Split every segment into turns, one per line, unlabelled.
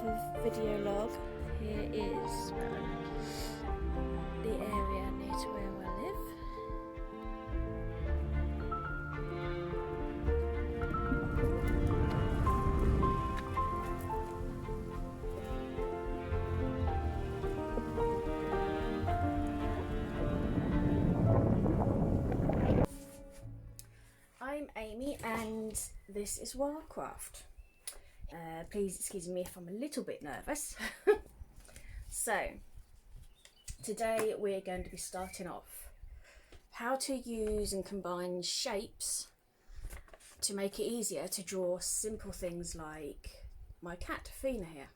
of video log. Here is the area near to where I live. I'm Amy and this is Wildcraft. Please excuse me if I'm a little bit nervous. So, today we're going to be starting off how to use and combine shapes to make it easier to draw simple things like my cat Fina here.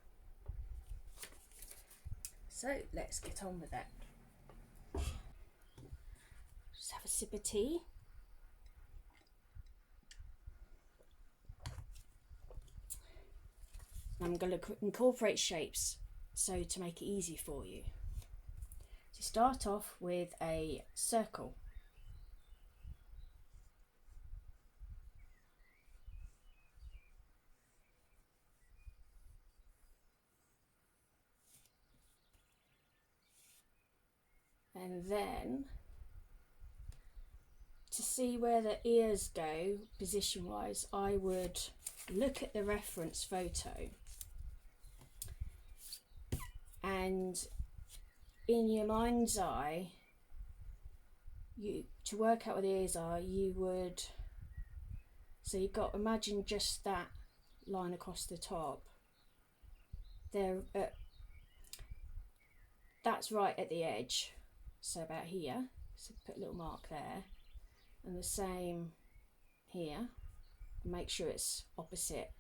So let's get on with it. Just have a sip of tea. I'm going to incorporate shapes so to make it easy for you. So start off with a circle. And then to see where the ears go position wise, I would look at the reference photo and in your mind's eye, to work out where the ears are, you would, so you've got, imagine just that line across the top there, that's right at the edge, so about here, so put a little mark there, and the same here, make sure it's opposite,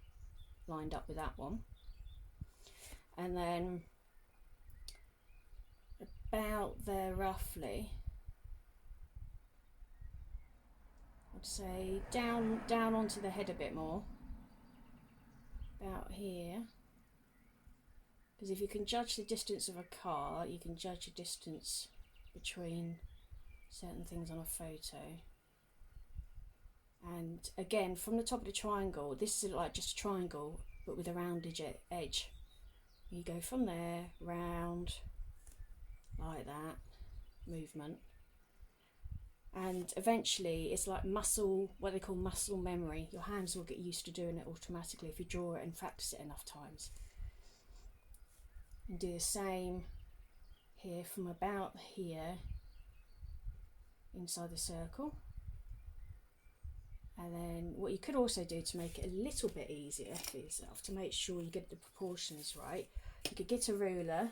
lined up with that one, and then about there roughly, I'd say down onto the head a bit more, about here, because if you can judge the distance of a car, you can judge the distance between certain things on a photo. And again, from the top of the triangle, this is like just a triangle but with a rounded edge. You go from there round like that movement, and eventually it's like muscle, what they call muscle memory. Your hands will get used to doing it automatically if you draw it and practice it enough times. And do the same here from about here inside the circle. And then what you could also do to make it a little bit easier for yourself, to make sure you get the proportions right, you could get a ruler,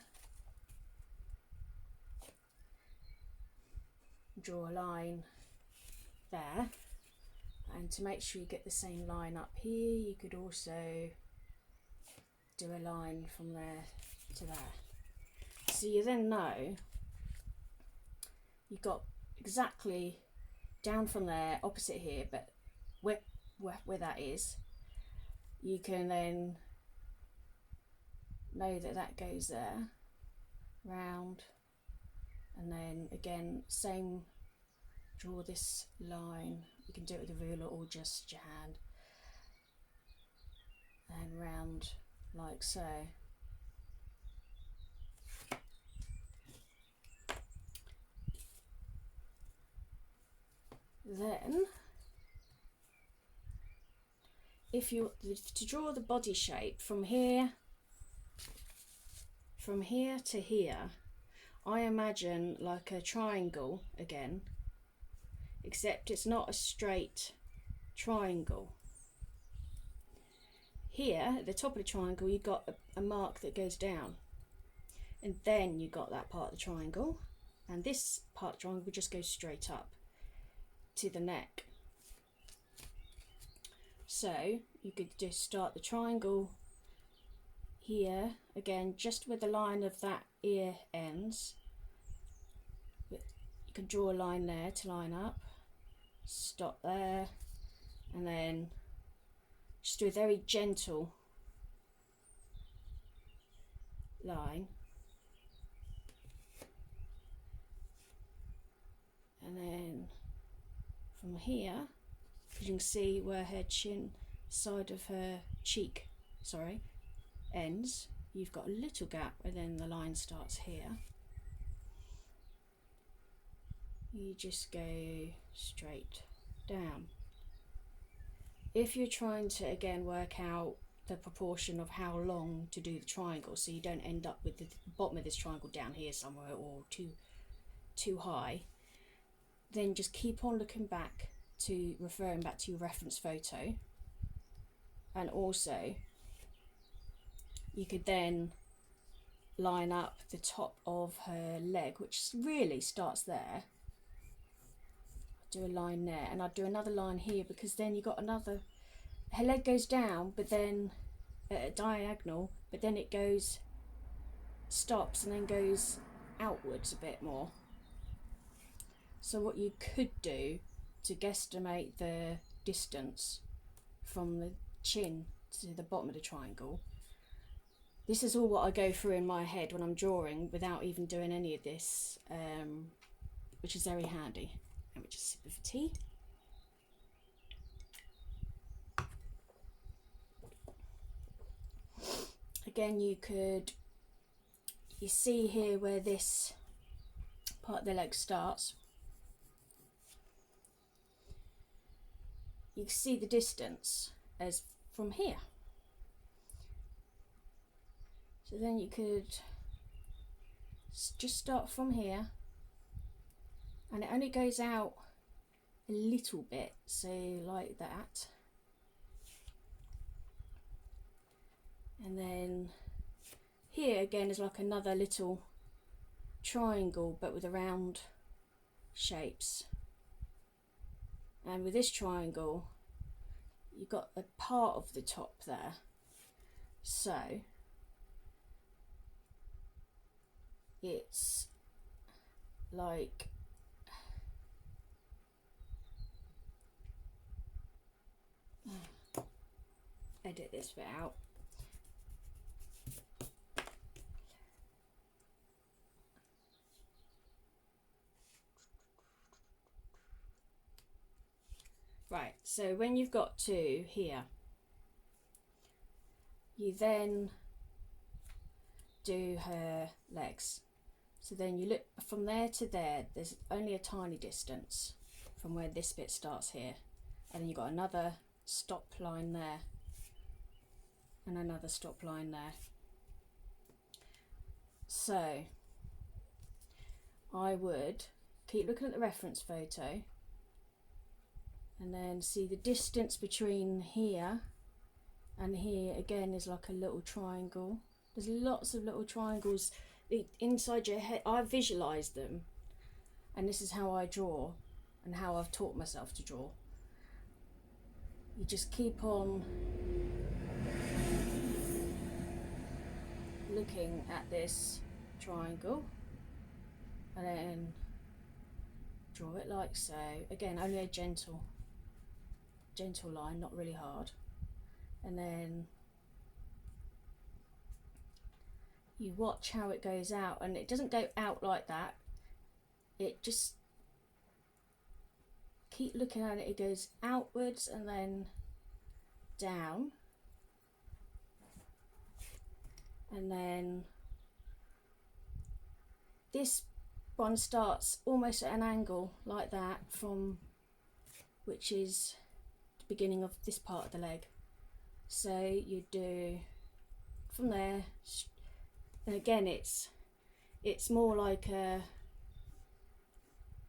draw a line there, and to make sure you get the same line up here, you could also do a line from there to there. So you then know you've got exactly down from there, opposite here, but where that is, you can then know that that goes there, round, and then again, same, draw this line. You can do it with a ruler or just your hand, and round like so. Then if you to draw the body shape from here to here, I imagine like a triangle again, except it's not a straight triangle. Here at the top of the triangle you got a mark that goes down, and then you got that part of the triangle, and this part of the triangle just goes straight up to the neck. So you could just start the triangle here again, just with the line of that ear ends. You can draw a line there to line up, stop there, and then just do a very gentle line, and then from here, you can see where her chin, side of her cheek, ends, you've got a little gap where then the line starts here. You just go straight down. If you're trying to again work out the proportion of how long to do the triangle, so you don't end up with the bottom of this triangle down here somewhere or too high, then just keep on looking back to referring back to your reference photo. And also you could then line up the top of her leg, which really starts there. Do a line there, and I'd do another line here, because then you got another, her leg goes down but then at a diagonal, but then it goes, stops and then goes outwards a bit more. So what you could do to guesstimate the distance from the chin to the bottom of the triangle, this is all what I go through in my head when I'm drawing without even doing any of this, which is very handy. Let me just sip of tea. Again, you see here where this part of the leg starts. You can see the distance as from here. So then you could just start from here, and it only goes out a little bit, so like that. And then here again is like another little triangle, but with the round shapes. And with this triangle, you've got a part of the top there. So it's like edit this bit out. Right, so when you've got to here, you then do her legs. So then you look from there to there, there's only a tiny distance from where this bit starts here, and then you've got another stop line there and another stop line there. So I would keep looking at the reference photo and then see the distance between here and here again is like a little triangle. There's lots of little triangles inside your head. I visualize them, and this is how I draw and how I've taught myself to draw. You just keep on looking at this triangle and then draw it like so. Again, only a gentle line, not really hard. And then you watch how it goes out, and it doesn't go out like that. It just, keep looking at it, it goes outwards and then down, and then this one starts almost at an angle like that, from which is the beginning of this part of the leg. So you do from there, and again it's more like a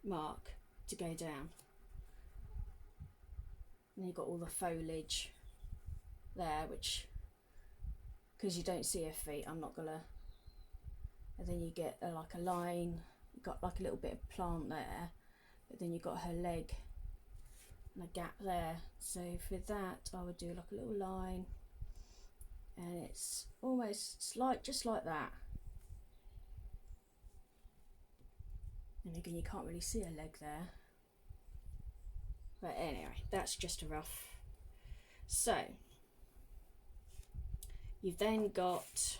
mark to go down. And you've got all the foliage there, which, because you don't see her feet, I'm not gonna. And then you get like a line, you've got like a little bit of plant there, but then you've got her leg and a gap there. So for that I would do like a little line, and it's almost like just like that. And again, you can't really see her leg there, but anyway, that's just a rough. So you've then got,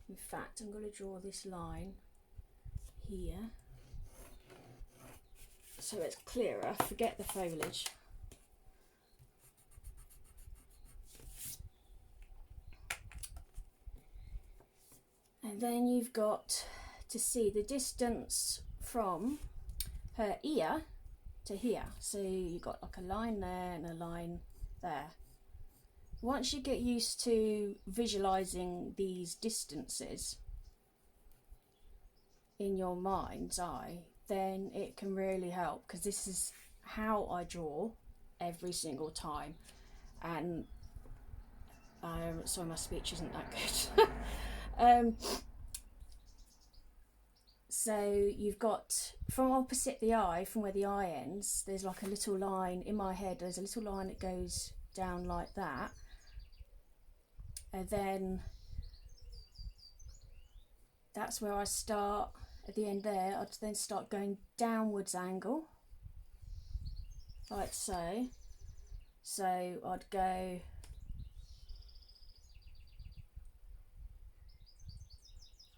in fact I'm going to draw this line here so it's clearer. Forget the foliage. And then you've got to see the distance from her ear to here. So you've got like a line there and a line there. Once you get used to visualizing these distances in your mind's eye, then it can really help, because this is how I draw every single time. And sorry, my speech isn't that good. So you've got, from opposite the eye, from where the eye ends, there's like a little line in my head. There's a little line that goes down like that, and then that's where I start. At the end there, I'd then start going downwards angle, like so. So I'd go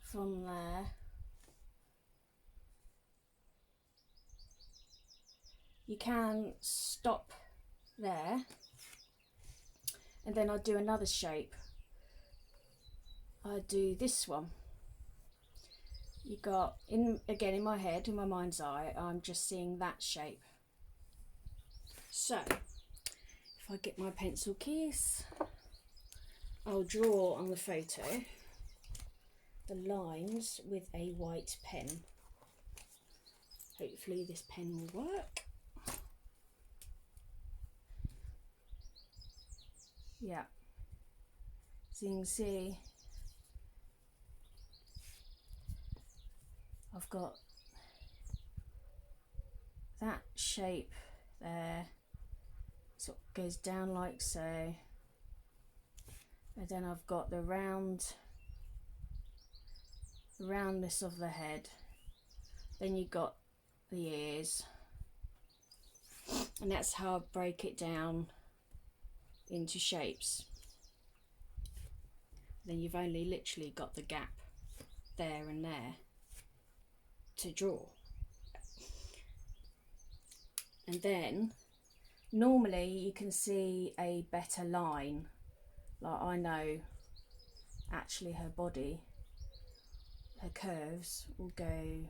from there. You can stop there, and then I'd do another shape. I'd do this one. You got, again in my head, in my mind's eye, I'm just seeing that shape. So if I get my pencil case, I'll draw on the photo the lines with a white pen. Hopefully this pen will work. Yeah, so you can see I've got that shape there, so it goes down like so, and then I've got the roundness of the head, then you've got the ears, and that's how I break it down into shapes. Then you've only literally got the gap there and there to draw. And then normally you can see a better line, like I know actually her body, her curves will go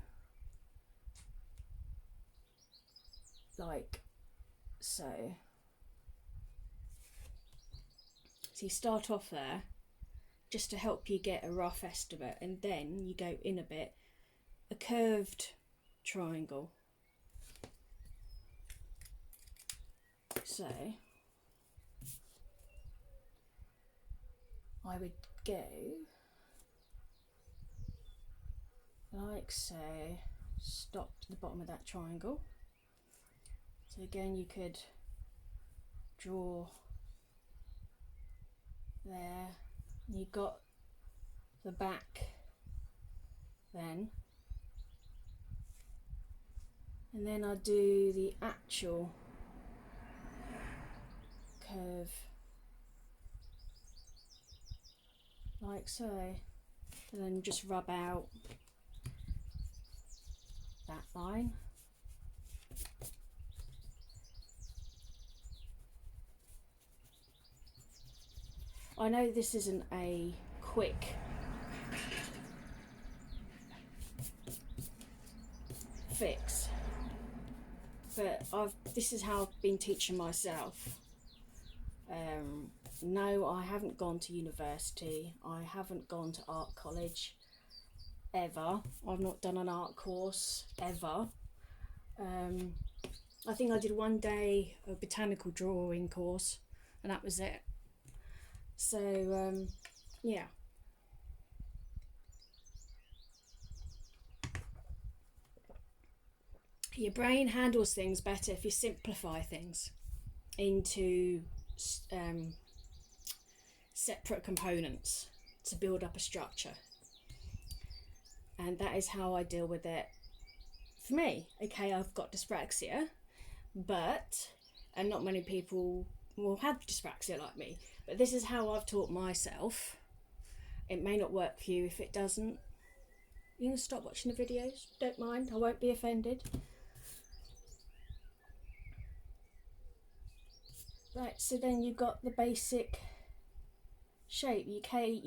like so. So you start off there just to help you get a rough estimate, and then you go in a bit, a curved triangle. So I would go like so, stop to the bottom of that triangle. So again, you could draw there, you got the back then, and then I do the actual curve like so, and then just rub out that line. I know this isn't a quick fix, but this is how I've been teaching myself. No, I haven't gone to university, I haven't gone to art college ever, I've not done an art course ever. I think I did one day a botanical drawing course and that was it. So yeah, your brain handles things better if you simplify things into separate components to build up a structure, and that is how I deal with it for me. Okay, I've got dyspraxia, and not many people will have dyspraxia like me, but this is how I've taught myself. It may not work for you. If it doesn't, you can stop watching the videos, don't mind, I won't be offended. Right, so then you've got the basic shape. You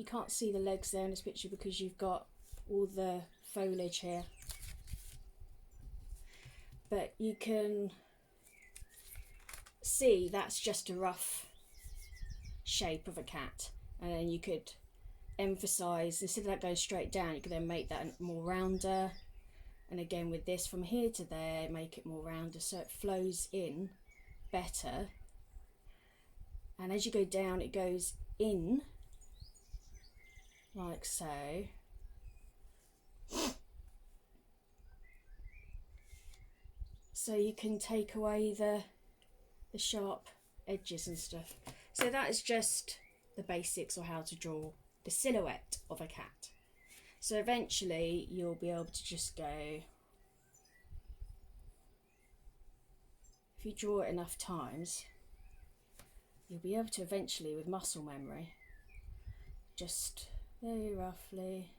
can't see the legs there in this picture because you've got all the foliage here, but you can see that's just a rough shape of a cat, and then you could emphasize, instead of that going straight down, you could then make that more rounder, and again with this from here to there, make it more rounder so it flows in better, and as you go down it goes in like so. So you can take away the sharp edges and stuff. So that is just the basics of how to draw the silhouette of a cat. So eventually you'll be able to just go, if you draw it enough times, you'll be able to eventually, with muscle memory, just very roughly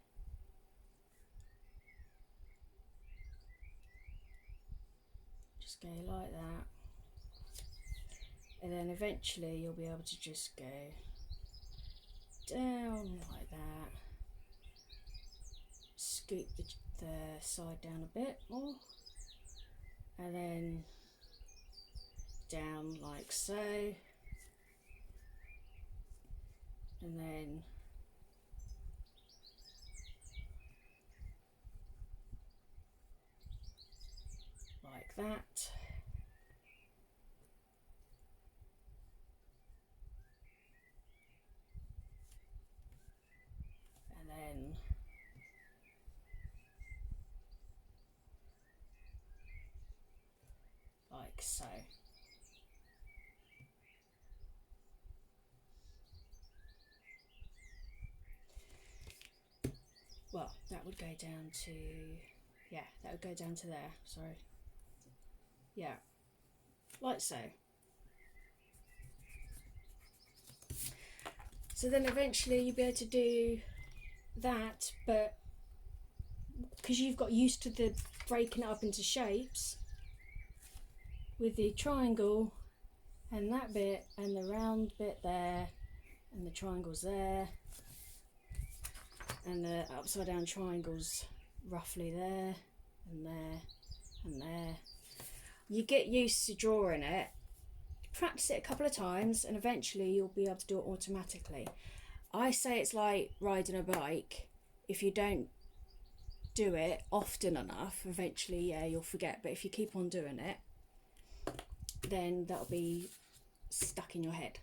just go like that, and then eventually you'll be able to just go down like that, scoop the side down a bit more, and then down like so, and then like that. And then like so. Well, that would go down to, yeah, that would go down to there, sorry. Yeah, like so. So then eventually you'll be able to do that, but because you've got used to the breaking it up into shapes with the triangle and that bit and the round bit there and the triangles there and the upside down triangles roughly there and there and there. You get used to drawing it, practice it a couple of times, and eventually you'll be able to do it automatically. I say it's like riding a bike. If you don't do it often enough, eventually, yeah, you'll forget. But if you keep on doing it, then that'll be stuck in your head.